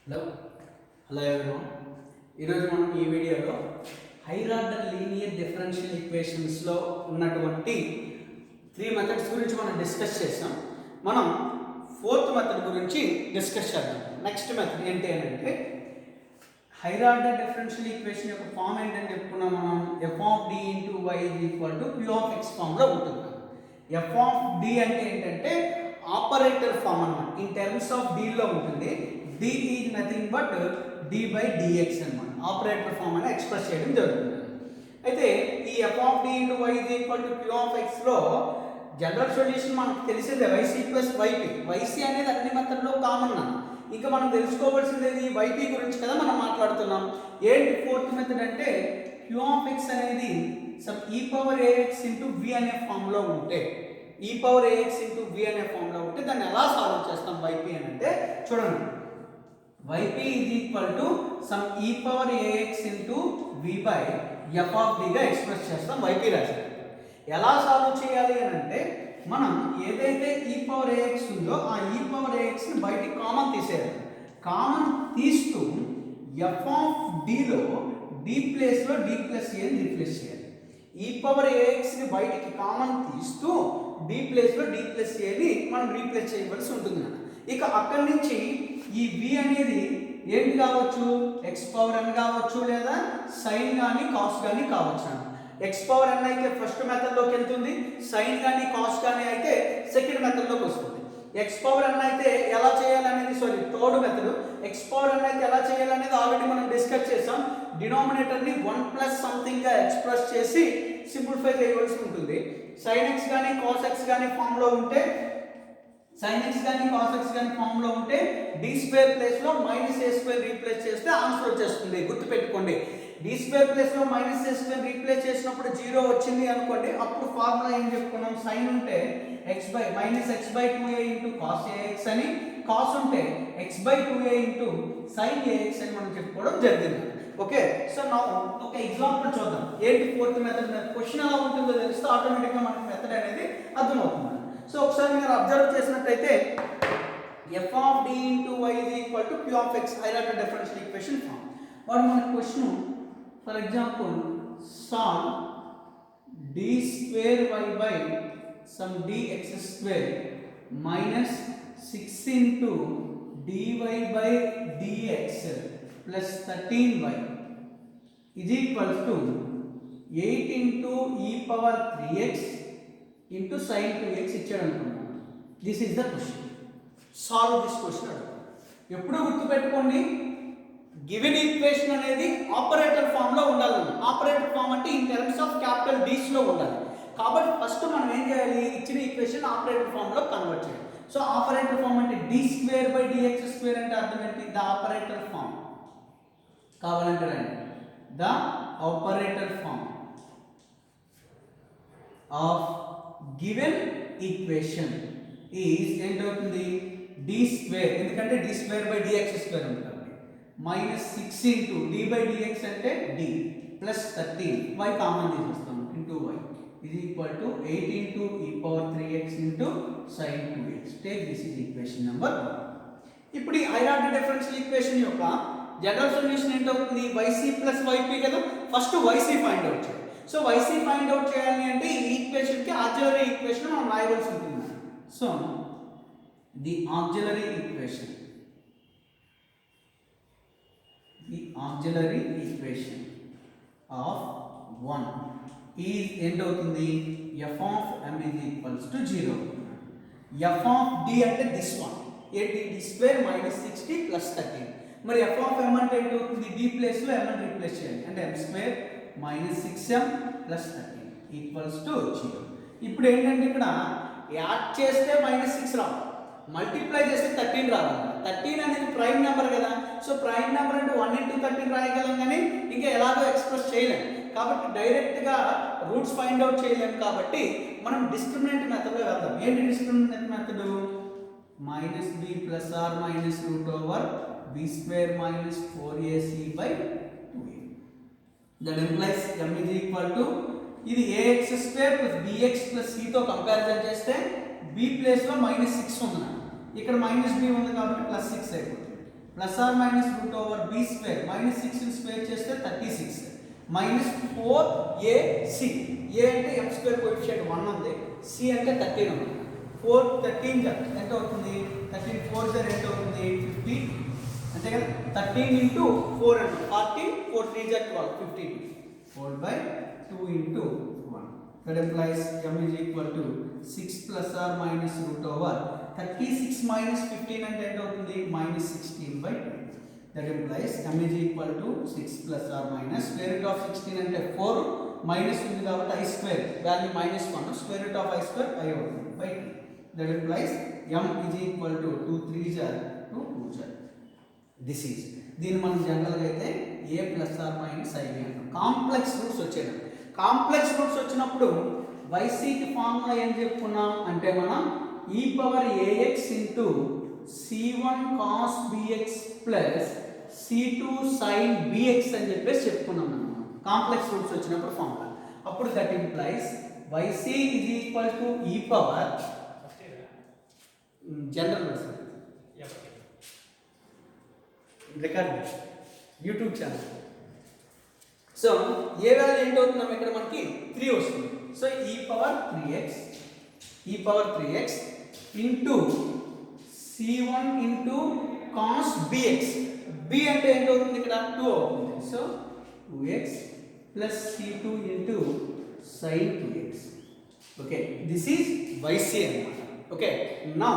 Hello hello everyone. ఈరోజు మనం ఈ వీడియోలో హైయర్ ఆర్డర్ లీనియర్ డిఫరెన్షియల్ ఈక్వేషన్స్లో ఉన్నటువంటి 3 మెథడ్స్ గురించి మనం డిస్కస్ చేసాం. మనం 4th మెథడ్ గురించి డిస్కస్ చేద్దాం. నెక్స్ట్ మెథడ్ ఏంటి అని అంటే హైయర్ ఆర్డర్ డిఫరెన్షియల్ ఈక్వేషన్ యొక్క ఫామ్ ఏంటని చెప్పుకున్నాం మనం. F of D into Y is equal to Q of X ఫామ్లో ఉంటుంది. ఎఫ్ ఆఫ్ డి అంటే ఏంటంటే ఆపరేటర్ ఫామ్ అన్నమాట. ఇన్ టర్మ్స్ ఆఫ్ డీలో ఉంటుంది. D is nothing but D by DX అనమాట. ఆపరేటర్ ఫామ్ అని ఎక్స్ప్రెస్ చేయడం జరుగుతుంది. అయితే ఈ F of D into Y is equal to Q of ఎక్స్లో జనరల్ సొల్యూషన్ మనకు తెలిసిందే వైసీ ప్లస్ వైపీ. వైసీ అనేది అన్ని మెథడ్లో కామన్ అన్న. ఇంకా మనం తెలుసుకోవాల్సింది వైపీ గురించి కదా మనం మాట్లాడుతున్నాం. ఏంటి 4th మెథడ్ అంటే క్యూ ఆఫ్ ఎక్స్ అనేది some E power AX into వి అనే ఫామ్లో ఉంటే, ఈ పవర్ ఏఎక్స్ ఇంటూ వి అనే ఫామ్లో ఉంటే దాన్ని ఎలా సాల్వ్ చేస్తాం వైపీ అని అంటే చూడండి. YP is equal to sum E power AX into V by F of డిగా ఎక్స్ప్రెస్ చేస్తాం వైపీ రాసి. ఎలా సాల్వ్ చేయాలి అని అంటే మనం ఏదైతే ఈ పవర్ ఏఎక్స్ ఉందో ఆ ఈ పవర్ ఏఎక్స్ని బయటికి కామన్ తీసేయాలి. కామన్ తీస్తూ ఎఫ్ ఆఫ్ డిలో డి ప్లేస్లో డి ప్లస్ ఏని రీప్లేస్ చేయాలి. ఈ పవర్ ఏఎక్స్ని బయటికి కామన్ తీస్తూ డి ప్లేస్లో డి ప్లస్ ఏని మనం రీప్లేస్ చేయవలసి ఉంటుంది. ఇక అక్కడి నుంచి ఈ వి అనేది ఏంటి కావచ్చు, ఎక్స్ పవర్ ఎన్ కావచ్చు, లేదా సైన్ కానీ కాస్ కానీ కావచ్చు. ఎక్స్ పవర్ ఎన్ అయితే ఫస్ట్ మెథడ్లోకి వెళ్తుంది, సైన్ కానీ కాస్ కానీ అయితే సెకండ్ మెథడ్లోకి వస్తుంది. ఎక్స్ పవర్ ఎన్ అయితే ఎలా చేయాలనేది థర్డ్ మెథడ్. ఎక్స్ పవర్ ఎన్ అయితే ఎలా చేయాలనేది ఆల్రెడీ మనం డిస్కస్ చేసాం. డినామినేటర్ని 1 ప్లస్ సంథింగ్గా ఎక్స్ప్రెస్ చేసి సింప్లిఫై చేయవలసి ఉంటుంది. సైన్ ఎక్స్ కానీ కాస్ ఎక్స్ కానీ ఫామ్లో ఉంటే, సైన్ ఎక్స్ కానీ కాస్ ఎక్స్ కానీ ఫామ్లో ఉంటే డి స్క్వేర్ ప్లేస్లో మైనస్ ఏ స్క్వేర్ రీప్లేస్ చేస్తే ఆన్సర్ వచ్చేస్తుంది. గుర్తుపెట్టుకోండి, డి స్క్వేర్ ప్లేస్లో మైనస్ ఏ స్క్వేర్ రీప్లేస్ చేసినప్పుడు 0 వచ్చింది అనుకోండి. అప్పుడు ఫార్ములా ఏం చెప్పుకున్నాం, సైన్ ఉంటే x by minus x by 2a into cos a x అని, కాస్ ఉంటే x by 2a into sine a x అని మనం చెప్పుకోవడం జరిగింది. ఓకే, సో నా ఒక ఎగ్జాంపుల్ చూద్దాం. ఏంటి 4th మెథడ్ క్వశ్చన్ ఎలా ఉంటుందో తెలిస్తే ఆటోమేటిక్గా మనకి మెథడ్ అనేది అర్థమవుతుంది. సో ఒకసారి మీరు అబ్జర్వ్ చేసినట్టయితే F of D into Y is equal to Q of X higher order differential equation form. వాడు మన question for example solve D square Y by sum dx square minus 6 into dy by dx plus 13y is equal to 8 into E power 3x into sin 2x ఇచ్చాడు అనుకున్నాను. This is the question. Solve this question. ఎప్పుడు గుర్తుపెట్టుకోండి, given equation అనేది operator ఫామ్లో ఉండాలన్న. Operator form అంటే in terms of capital డీస్లో ఉండాలి. కాబట్టి ఫస్ట్ మనం ఏం చేయాలి, ఇచ్చిన ఈక్వేషన్ ఆపరేటర్ ఫామ్లో కన్వర్ట్ చేయాలి. సో ఆపరేటర్ ఫామ్ అంటే D square by dx square అంటే అర్థం ఏంటి, ద ఆపరేటర్ ఫామ్. కావాలంటే రండి, the operator form of given equation is ఏంటవుతుంది, డి స్క్వేర్, ఎందుకంటే D square by dx square ఉంటుంది, minus 6 into D by dx అంటే డి ప్లస్ 13 వై కామన్ తీసేస్తాం into y is equal to 8 into e power 3x into sin 2x. Take this is equation number 1. ఇప్పుడు ఈ higher order differential equation యొక్క general solution ఏంటవుతుంది, yc plus yp కదా. First yc find out చేయాలి. So yc find out చేయాలి అంటే ఈ ఈక్వేషన్కి ఆక్సిలరీ ఈక్వేషన్ మనం రాయవలసి ఉంటుంది. So the auxiliary equation of 1 is ఏంటవుతుంది, f of m is equals to 0. F of D అంటే దిస్ వన్, ఏంటి డి స్క్వేర్ మైనస్ 60 ప్లస్ 13. మరి ఎఫ్ ఆఫ్ ఎమ్ అంటే ఏంటవుతుంది, డి ప్లేస్లో ఎమ్ అని రీప్లేస్ చేయాలి. అంటే m square minus 6m plus 13 equals to 0. ఇప్పుడు ఏంటంటే ఇక్కడ యాడ్ చేస్తే మైనస్ 6 రావాలి, మల్టిప్లై చేస్తే 13 రావాలి. 13 అనేది ప్రైమ్ నెంబర్ కదా. సో ప్రైమ్ నెంబర్ అంటే 1 into 13 రాయగలం, కానీ ఇంకా ఎలాగో ఎక్స్ప్రెస్ చేయలేం. కాబట్టి డైరెక్ట్గా రూట్స్ ఫైండ్ అవుట్ చేయలేము. కాబట్టి మనం డిస్క్రిమినెంట్ మెథడ్లో వెళ్దాం. ఏంటి discriminant method, minus b plus or minus root over b square minus 4ac by 2a. That implies m is equal to ఇది ax square plus bx plus cతో కంపారిజన్ చేస్తే b ప్లేస్లో మైనస్ 6 ఉంది, ఇక్కడ మైనస్ b ఉంది కాబట్టి plus 6 అయిపోతుంది. Plus or minus root over b square minus 6 square చేస్తే 36 మైనస్ 4ac ఏ అంటే m స్క్వేర్ కోఎఫిషియంట్ 1 ఉంది, c అంటే 13 ఉంది. 4 13 ఎంత అవుతుంది? 13 4 ఎంత అవుతుంది? 50 అంతే కదా. 13 into 4 అంటే 40, 4 3 12 52 4 by 2 into 1. That implies m is equal to 6 plus or minus root over 36 minus 15 అంటే ఎంత అవుతుంది? minus 16 by 2. That implies m is equal to 6 plus or minus square root of 16 అంటే 4 minus ఉంది కాబట్టి i square value minus 1 square root of i square i అవుతుంది by 2. That implies m is equal to 2 3s are 2 2s are. This is దీన్ని మనం జనరల్గా అయితే a plus or minus i అంటాం. Complex roots వచ్చేది. Complex roots వచ్చినప్పుడు ycకి formula ఏం చెప్పుకున్నాం అంటే మనం e power ax into c1 cos bx plus c2 sin bx అని చెప్పేసి చెప్పుకున్నాం మనం కాంప్లెక్స్ రూట్స్ వచ్చినప్పుడు ఫార్ములా. అప్పుడు that implies yc is equal to e power general record YouTube channel. So a value ఏంటవుతుందాం ఇక్కడ మనకి 3 వస్తుంది. So e power 3x into c1 into cos bx. b అంటే ఏంటవుతుంది ఇక్కడ 2 అవుతుంది. So 2x plus c2 into sin 2x. Okay, this is yc అన్నమాట. Okay, now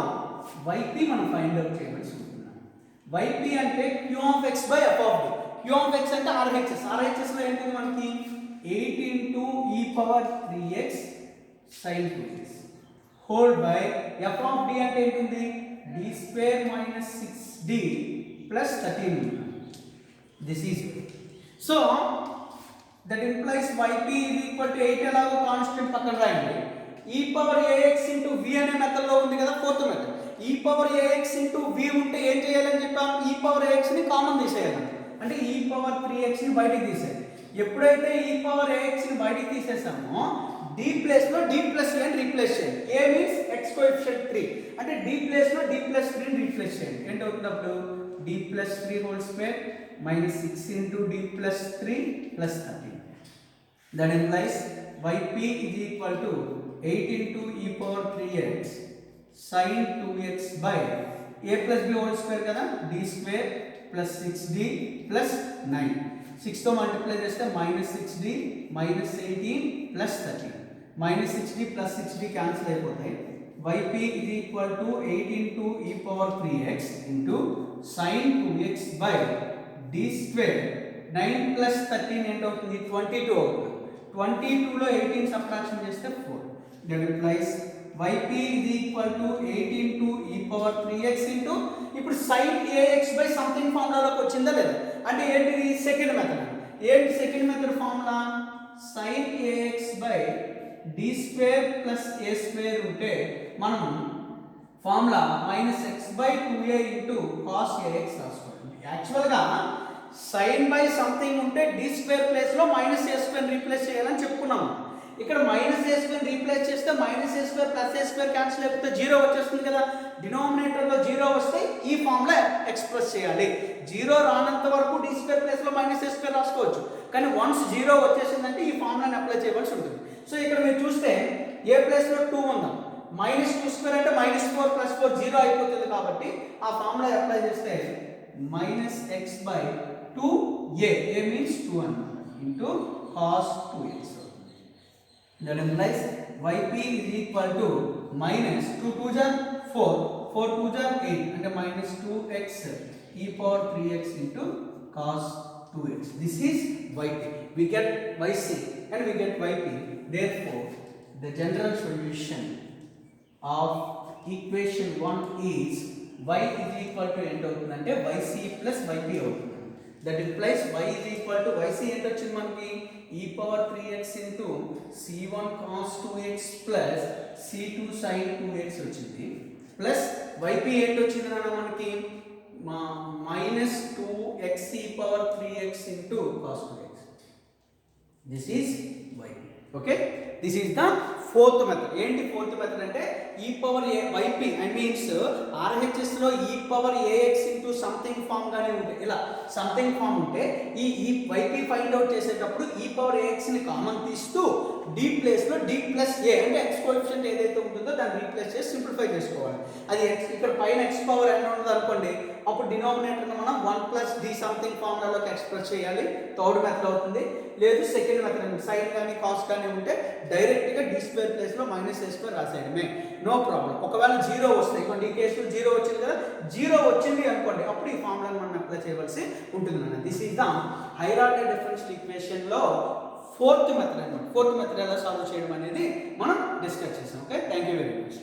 yp మనం find out చేయవలసి ఉంటుంది. yp అంటే q of x by f of d. q of x అంటే RHS. RHS లో ఏంటి మనకి 8 into e power 3x sin 2x whole by f of d అంటే ఏంటి? d square minus 6d plus 13. This is so that implies yp is equal to 8 ఎలాగో constant పక్కన రాయండి. e power ax into v అనే method లో ఉంది కదా, fourth method. e power ax into v ఉంటే ఏం చేయాలని చెప్పాం? e పవర్ ax ని కామన్ తీసేయాలి. అంటే e పవర్ 3x ని బయటికి తీసేయాలి. ఎప్పుడైతే e పవర్ ax ని బయటికి తీసేసామో d ప్లేస్ లో d ప్లస్ a ని రీప్లేస్ చేయండి. a మీన్స్ x కోఎఫిషియంట్ 3 అంటే d ప్లేస్ లో d ప్లస్ 3 ని రీప్లేస్ చేయండి. ఏంటి అవుతుంది అప్పుడు? d plus 3 whole square minus 6 into d plus 3 plus 13. That implies yp is equal to 8 into e power 3x sin 2x by a plus b whole square కదా, d square plus 6d plus 9. 6 తో multiply చేస్తే minus 6d minus 18 plus 13. minus 6d plus 6d cancel అయిపోతాయి. yp is equal to 8 into e power 3x into sin 2x by d square 9 plus 13 ఎంత అవుతుంది? 22 అవుతుంది. 22 లో 18 subtraction చేస్తే 4. That implies yp is equal to 8 into e power 3x into ఇప్పుడు sin ax by something ఫార్ములాలోకి వచ్చిందా లేదా అంటే ఏంటిది? Second method. ఏంటి second method formula? sin ax by d square plus a square ఉంటే మనం formula -x by 2a into cos ax రాసుకోవాలి. యాక్చువల్గా sin by సంథింగ్ ఉంటే d స్క్వేర్ ప్లేస్ లో a స్క్వేర్ రీప్లేస్ చేయాలని చెప్పుకున్నాము. ఇక్కడ a స్క్వేర్ రీప్లేస్ చేస్తే a square plus a square cancel అయిపోతే 0 వచ్చేస్తుంది కదా. డినామినేటర్ లో 0 వస్తే ఈ ఫార్ములా ఎక్స్ప్రెస్ చేయాలి. 0 రానంత వరకు d స్క్వేర్ ప్లేస్ లో a స్క్వేర్ రాసుకోవచ్చు. కానీ వన్స్ 0 వచ్చేసిందంటే ఈ ఫార్ములాని అప్లై చేయవలసి ఉంటుంది. సో ఇక్కడ మీరు చూస్తే a ప్లేస్ లో 2 ఉందాం. -2 స్క్వేర్ అంటే -4 ప్లస్ 4 0 అయిపోతుంది కాబట్టి ఆ ఫార్ములా అప్లై చేస్తే -x by 2a, a means 2 into cos 2x. That implies yp is equal to minus 2 2s are 4, 4 2s are 8 and minus 2x e power 3x into cos 2x. This is yp. We get yc and we get yp. Therefore, the general solution of equation 1 is y is equal to ఎంత అవుతుందంటే yc plus yp అవుతుంది. That implies y is equal to yc ఎంత వచ్చింది మనకి? e power 3x into c1 cos 2x plus c2 sin 2x వచ్చింది. Plus yp ఏంటి వచ్చింది నాన్న మనకి? minus 2x e power 3x into cos 2x. This is yp. Okay, this is the fourth method. ఏంటి fourth method అంటే e power a yp I means ఆర్హెచ్ఎస్లో e power AX into something form గానే ఉంటాయి. ఇలా something form ఉంటే ఈ YP find out చేసేటప్పుడు ఈ పవర్ ఏఎక్స్ని కామన్ తీస్తూ డి ప్లేస్లో డి ప్లస్ ఏ అంటే ఎక్స్ కోఎఫిషియంట్ ఏదైతే ఉంటుందో దాన్ని రీప్లేస్ చేసి సింప్లిఫై చేసుకోవాలి. అది ఎక్స్ ఇక్కడ పైన ఎక్స్ పవర్ ఎన్ ఉన్నది అనుకోండి, అప్పుడు డినామినేటర్ని మనం 1 ప్లస్ డి సంథింగ్ ఫార్ములాలోకి ఎక్స్ప్రెస్ చేయాలి. థర్డ్ మెథడ్ అవుతుంది. లేదు సెకండ్ మెథడ్ సైన్ కానీ కాస్ కానీ ఉంటే డైరెక్ట్గా డి స్క్వేర్ ప్లేస్లో మైనస్ ఏ స్క్వేర్ రాసేయడమే, నో ప్రాబ్లం. ఒకవేళ జీరో వస్తాయి, ఇప్పుడు ఈ కేసులో జీరో వచ్చింది కదా, జీరో వచ్చింది అనుకోండి, అప్పుడు ఈ ఫార్ములాని మనం అప్లై చేయవలసి ఉంటుంది అన్నమాట. This is the higher order differential ఈక్వేషన్లో ఫోర్త్ మెథడ్ అనమాట. ఫోర్త్ మెథడ్ ఎలా సాల్వ్ చేయడం అనేది మనం డిస్కస్ చేసాం. Okay, thank you very much.